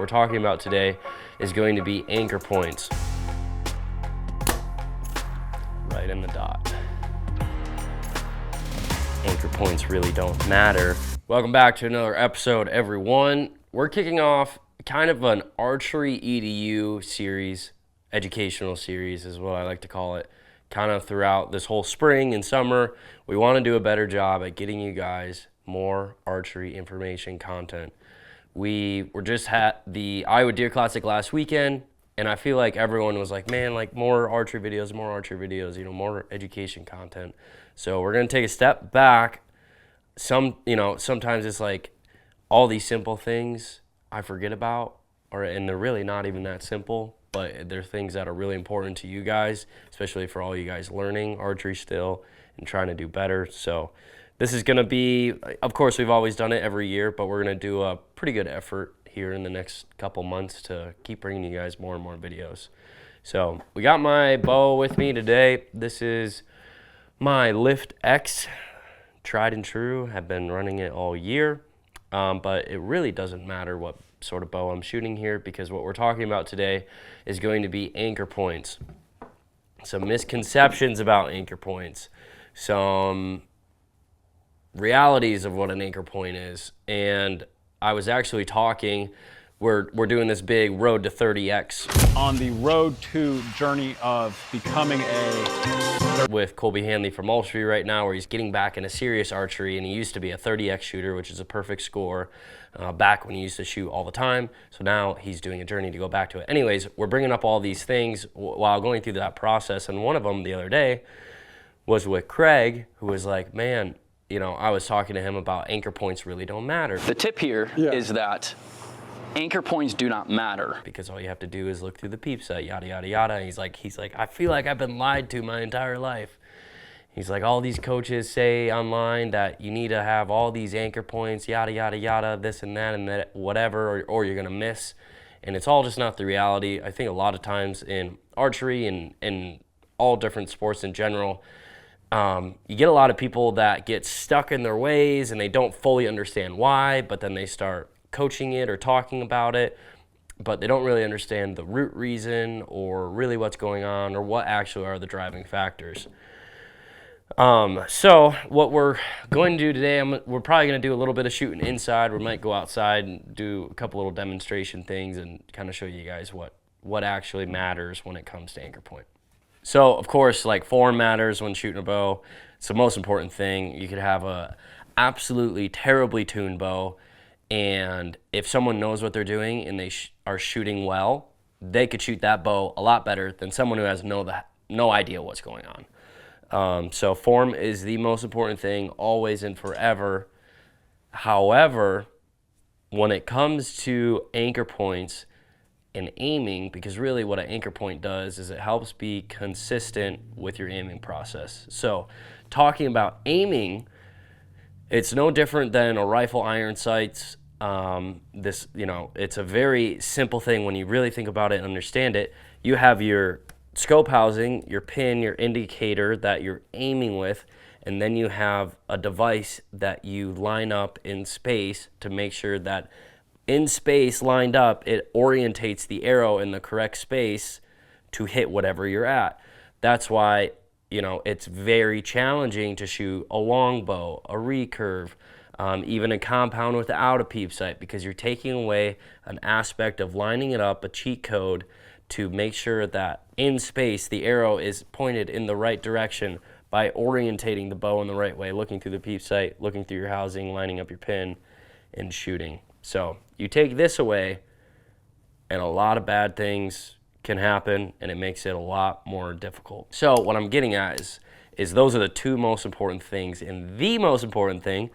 we're talking about today is going to be anchor points. Right in the dot. Anchor points really don't matter. Welcome back to another episode, everyone. We're kicking off kind of an archery EDU series, educational series is what I like to call it, kind of throughout this whole spring and summer. We want to do a better job at getting you guys more archery information content. We were just at the Iowa Deer Classic last weekend, and I feel like everyone was like, man, like more archery videos, more education content. So we're going to take a step back. Sometimes it's like all these simple things I forget about, and they're really not even that simple, but they're things that are really important to you guys, especially for all you guys learning archery still and trying to do better. So this is going to be, of course, we've always done it every year, but we're going to do a pretty good effort here in the next couple months to keep bringing you guys more and more videos. So we got my bow with me today. This is my Lift X, tried and true. Have been running it all year, but it really doesn't matter what sort of bow I'm shooting here, because what we're talking about today is going to be anchor points. Some misconceptions about anchor points, some realities of what an anchor point is. And I was actually talking, we're doing this big road to 30X. On the road to journey of becoming with Colby Hanley from Ulstry right now, where he's getting back into serious archery, and he used to be a 30X shooter, which is a perfect score, back when he used to shoot all the time. So now he's doing a journey to go back to it. Anyways, we're bringing up all these things while going through that process, and one of them the other day was with Craig, who was like, man, I was talking to him about anchor points really don't matter. The tip here is that anchor points do not matter. Because all you have to do is look through the Peep site, yada, yada, yada. And he's like, I feel like I've been lied to my entire life. He's like, all these coaches say online that you need to have all these anchor points, yada, yada, yada, this and that, whatever, or you're going to miss. And it's all just not the reality. I think a lot of times in archery and all different sports in general, you get a lot of people that get stuck in their ways and they don't fully understand why, but then they start coaching it or talking about it, but they don't really understand the root reason or really what's going on or what actually are the driving factors. So what we're going to do today, we're probably going to do a little bit of shooting inside. We might go outside and do a couple little demonstration things and kind of show you guys what actually matters when it comes to anchor point. So of course, like form matters when shooting a bow. It's the most important thing. You could have a absolutely terribly tuned bow, and if someone knows what they're doing and they are shooting well, they could shoot that bow a lot better than someone who has no idea what's going on. So form is the most important thing, always and forever. However, when it comes to anchor points and aiming, because really what an anchor point does is it helps be consistent with your aiming process. So talking about aiming, it's no different than a rifle iron sights. It's a very simple thing when you really think about it and understand it. You have your scope housing, your pin, your indicator that you're aiming with, and then you have a device that you line up in space to make sure that in space lined up, it orientates the arrow in the correct space to hit whatever you're at. That's why, it's very challenging to shoot a longbow, a recurve, even a compound without a Peep sight, because you're taking away an aspect of lining it up, a cheat code, to make sure that in space the arrow is pointed in the right direction by orientating the bow in the right way, looking through the Peep sight, looking through your housing, lining up your pin, and shooting. So you take this away, and a lot of bad things can happen, and it makes it a lot more difficult. So what I'm getting at is those are the two most important things. And the most important thing,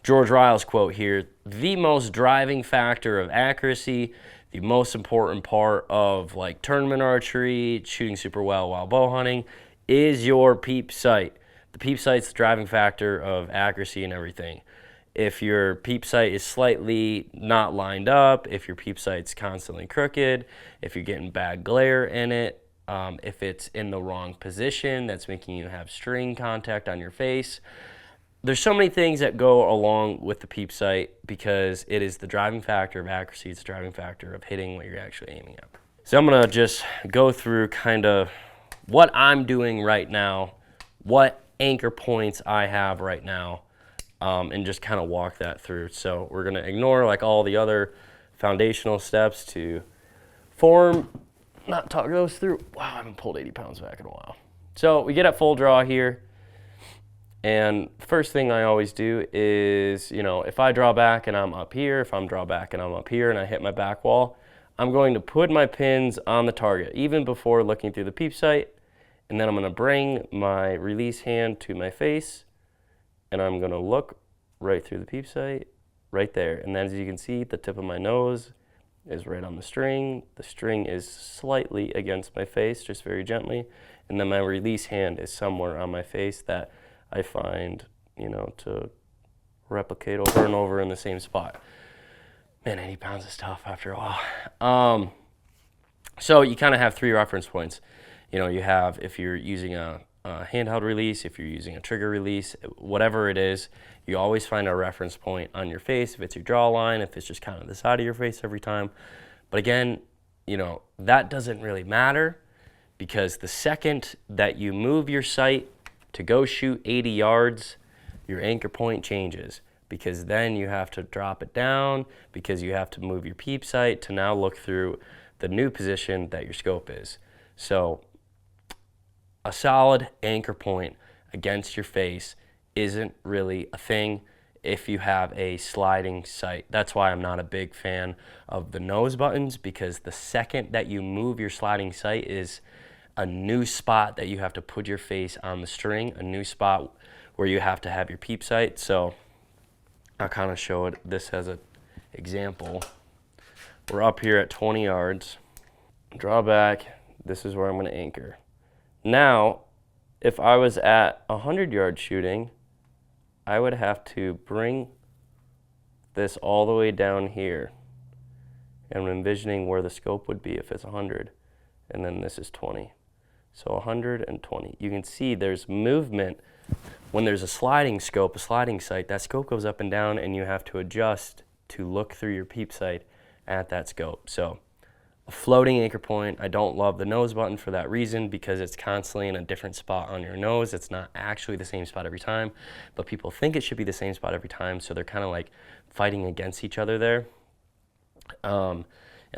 George Riles quote here, the most driving factor of accuracy, the most important part of like tournament archery, shooting super well while bow hunting, is your Peep sight. The Peep sight's the driving factor of accuracy and everything. If your Peep sight is slightly not lined up, if your Peep sight's constantly crooked, if you're getting bad glare in it, if it's in the wrong position that's making you have string contact on your face, there's so many things that go along with the Peep sight because it is the driving factor of accuracy. It's the driving factor of hitting what you're actually aiming at. So I'm gonna just go through kind of what I'm doing right now, what anchor points I have right now, and just kind of walk that through. So we're gonna ignore like all the other foundational steps to form, not talk those through. Wow, I haven't pulled 80 pounds back in a while. So we get at full draw here. And first thing I always do is, you know, if I draw back and I'm up here, if I'm draw back and I'm up here and I hit my back wall, I'm going to put my pins on the target, even before looking through the Peep sight. And then I'm gonna bring my release hand to my face and I'm gonna look right through the Peep sight, right there. And then as you can see, the tip of my nose is right on the string. The string is slightly against my face, just very gently. And then my release hand is somewhere on my face that I find, you know, to replicate over and over in the same spot. Man, 80 pounds is tough after a while. So you kind of have 3 reference points. You know, you have, if you're using a handheld release, if you're using a trigger release, whatever it is, you always find a reference point on your face, if it's your draw line, if it's just kind of the side of your face every time. But again, you know, that doesn't really matter because the second that you move your sight to go shoot 80 yards, your anchor point changes because then you have to drop it down because you have to move your Peep sight to now look through the new position that your scope is. So a solid anchor point against your face isn't really a thing if you have a sliding sight. That's why I'm not a big fan of the nose buttons, because the second that you move your sliding sight is a new spot that you have to put your face on the string, a new spot where you have to have your Peep sight. So I'll kind of show it this as an example. We're up here at 20 yards, draw back, this is where I'm going to anchor. Now, if I was at 100 yard shooting, I would have to bring this all the way down here. And I'm envisioning where the scope would be if it's 100, and then this is 20. So 120. You can see there's movement. When there's a sliding scope, a sliding sight, that scope goes up and down and you have to adjust to look through your Peep sight at that scope. So a floating anchor point, I don't love the nose button for that reason, because it's constantly in a different spot on your nose. It's not actually the same spot every time, but people think it should be the same spot every time, so they're kind of like fighting against each other there. And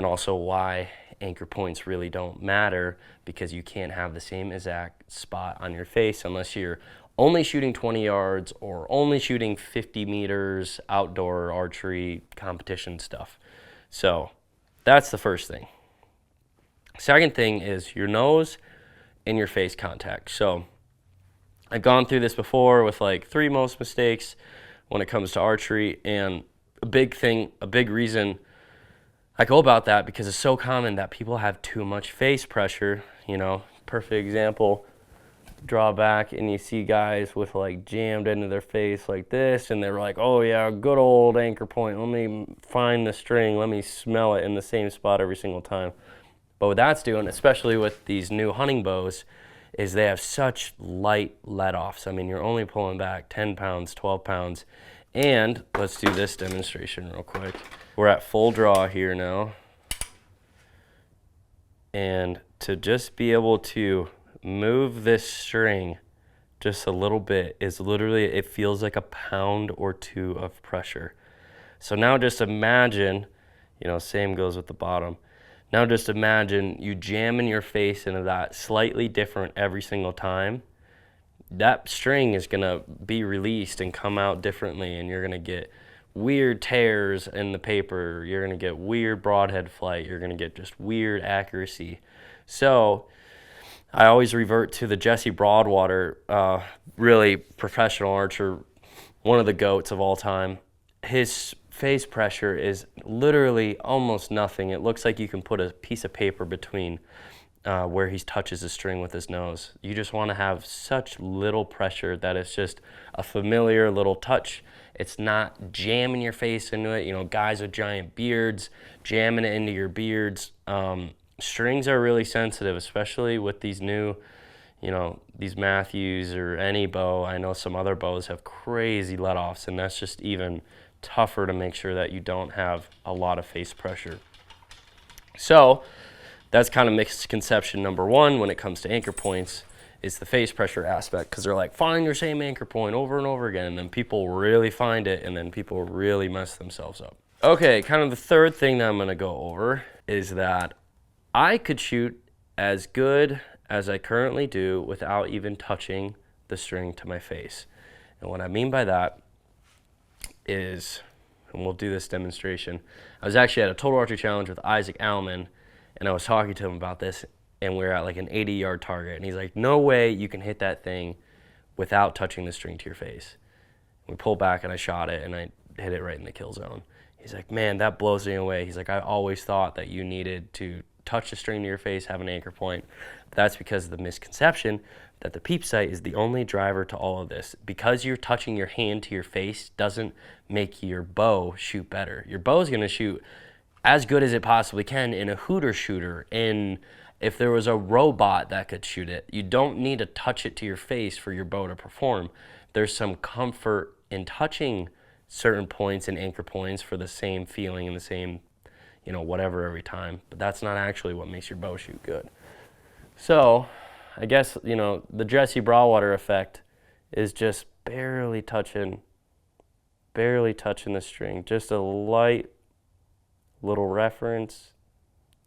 also why anchor points really don't matter, because you can't have the same exact spot on your face unless you're only shooting 20 yards or only shooting 50 meters outdoor archery competition stuff. So that's the first thing. Second thing is your nose and your face contact. So I've gone through this before with like 3 most mistakes when it comes to archery, and a big thing, a big reason I go about that, because it's so common that people have too much face pressure. You know, perfect example, draw back and you see guys with like jammed into their face like this, and they're like, oh yeah, good old anchor point, let me find the string, let me smell it in the same spot every single time. But what that's doing, especially with these new hunting bows, is they have such light let-offs. I mean, you're only pulling back 10 pounds, 12 pounds. And let's do this demonstration real quick. We're at full draw here now. And to just be able to move this string just a little bit is literally, it feels like a pound or 2 of pressure. So now just imagine, you know, same goes with the bottom. Now just imagine you jamming your face into that slightly different every single time. That string is gonna be released and come out differently, and you're gonna get weird tears in the paper. You're gonna get weird broadhead flight. You're gonna get just weird accuracy. So I always revert to the Jesse Broadwater, really professional archer, one of the GOATs of all time. His face pressure is literally almost nothing. It looks like you can put a piece of paper between where he touches the string with his nose. You just want to have such little pressure that it's just a familiar little touch. It's not jamming your face into it. You know, guys with giant beards, jamming it into your beards. Strings are really sensitive, especially with these new, you know, these Matthews or any bow. I know some other bows have crazy let-offs, and that's just even tougher to make sure that you don't have a lot of face pressure. So that's kind of misconception number one when it comes to anchor points, is the face pressure aspect, because they're like, find your same anchor point over and over again, and then people really find it, and then people really mess themselves up. Okay, kind of the third thing that I'm going to go over is that I could shoot as good as I currently do without even touching the string to my face. And what I mean by that is, and we'll do this demonstration, I was actually at a Total Archery Challenge with Isaac Allman, and I was talking to him about this, and we were at like an 80-yard target, and he's like, no way you can hit that thing without touching the string to your face. We pulled back and I shot it, and I hit it right in the kill zone. He's like, man, that blows me away. He's like, I always thought that you needed to touch the string to your face, have an anchor point. But that's because of the misconception that the Peep sight is the only driver to all of this. Because you're touching your hand to your face doesn't make your bow shoot better. Your bow is going to shoot as good as it possibly can in a hooter shooter. And if there was a robot that could shoot it, you don't need to touch it to your face for your bow to perform. There's some comfort in touching certain points and anchor points for the same feeling and the same, you know, whatever every time. But that's not actually what makes your bow shoot good. So I guess, you know, the Jesse Broadwater effect is just barely touching the string. Just a light little reference,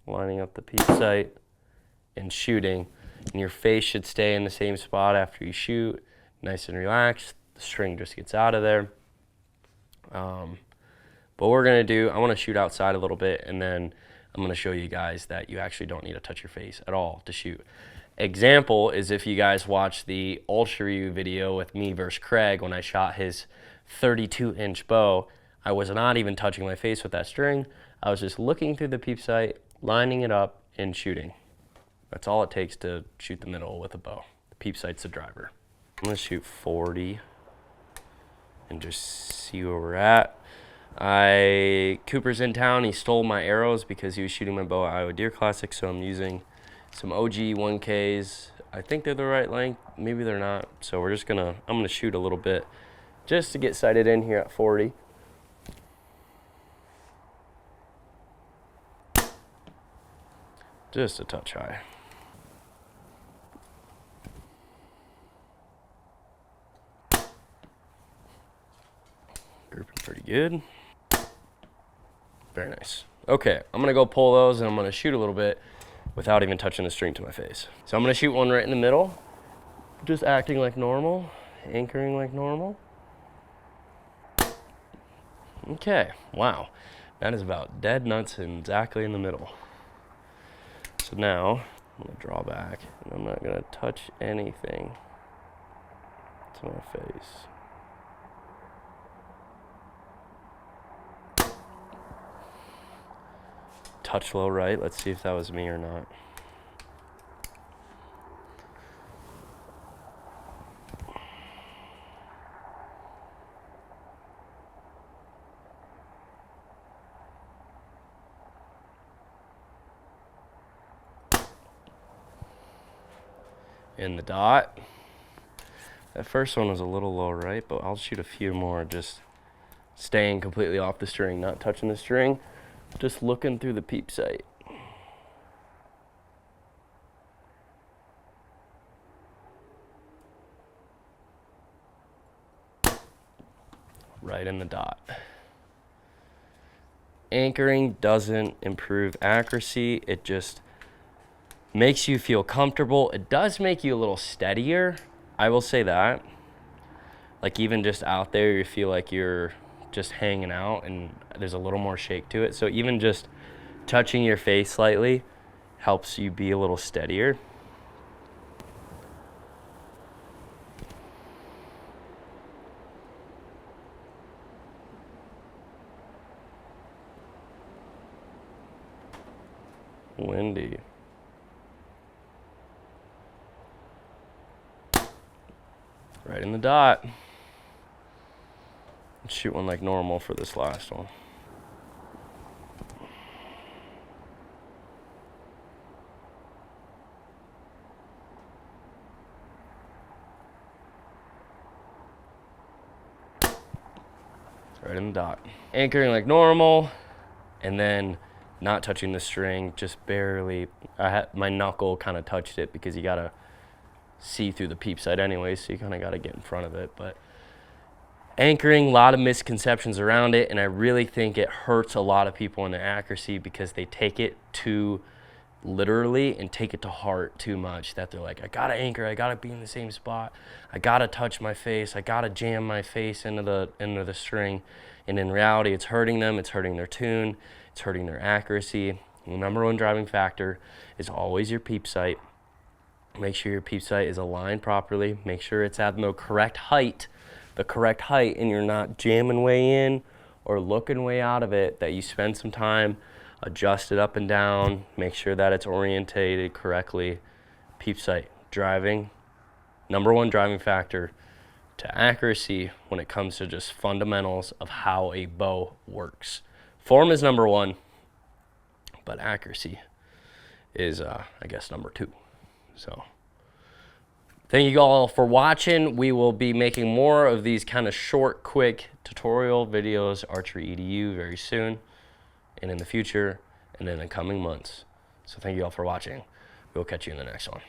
lining up the Peep sight and shooting. And your face should stay in the same spot after you shoot, nice and relaxed. The string just gets out of there. But what we're gonna do, I wanna shoot outside a little bit, and then I'm gonna show you guys that you actually don't need to touch your face at all to shoot. Example is if you guys watch the Ultra Review video with me versus Craig when I shot his 32-inch bow, I was not even touching my face with that string. I was just looking through the Peep sight, lining it up, and shooting. That's all it takes to shoot the middle with a bow. The Peep sight's the driver. I'm gonna shoot 40 and just see where we're at. Cooper's in town, he stole my arrows because he was shooting my bow at Iowa Deer Classic, so I'm using some OG 1Ks. I think they're the right length, maybe they're not. So I'm gonna shoot a little bit just to get sighted in here at 40. Just a touch high. Grouping pretty good. Very nice. Okay, I'm gonna go pull those and I'm gonna shoot a little bit without even touching the string to my face. So I'm gonna shoot one right in the middle, just acting like normal, anchoring like normal. Okay, wow. That is about dead nuts and exactly in the middle. So now, I'm gonna draw back and I'm not gonna touch anything to my face. Touch low right, let's see if that was me or not. In the dot. That first one was a little low right, but I'll shoot a few more, just staying completely off the string, not touching the string, just looking through the Peep sight. Right in the dot. Anchoring doesn't improve accuracy, it just makes you feel comfortable. It does make you a little steadier, I will say that. Like even just out there, you feel like you're just hanging out and there's a little more shake to it. So even just touching your face slightly helps you be a little steadier. Windy. Right in the dot. Let's shoot one like normal for this last one. Right in the dot. Anchoring like normal, and then not touching the string, just barely. My knuckle kind of touched it because you gotta see through the peep sight anyway, so you kind of gotta get in front of it. But anchoring, a lot of misconceptions around it, and I really think it hurts a lot of people in their accuracy because they take it too literally and take it to heart too much, that they're like, I gotta anchor, I gotta be in the same spot, I gotta touch my face, I gotta jam my face into the string. And in reality, it's hurting them, it's hurting their tune, it's hurting their accuracy. The number one driving factor is always your peep sight. Make sure your peep sight is aligned properly, make sure it's at the correct height, and you're not jamming way in or looking way out of it, that you spend some time, adjust it up and down, make sure that it's orientated correctly. Peep sight, driving, number one driving factor to accuracy when it comes to just fundamentals of how a bow works. Form is number one, but accuracy is, I guess, number two. So thank you all for watching. We will be making more of these kind of short, quick tutorial videos, Archery EDU, very soon, and in the future, and in the coming months. So thank you all for watching. We'll catch you in the next one.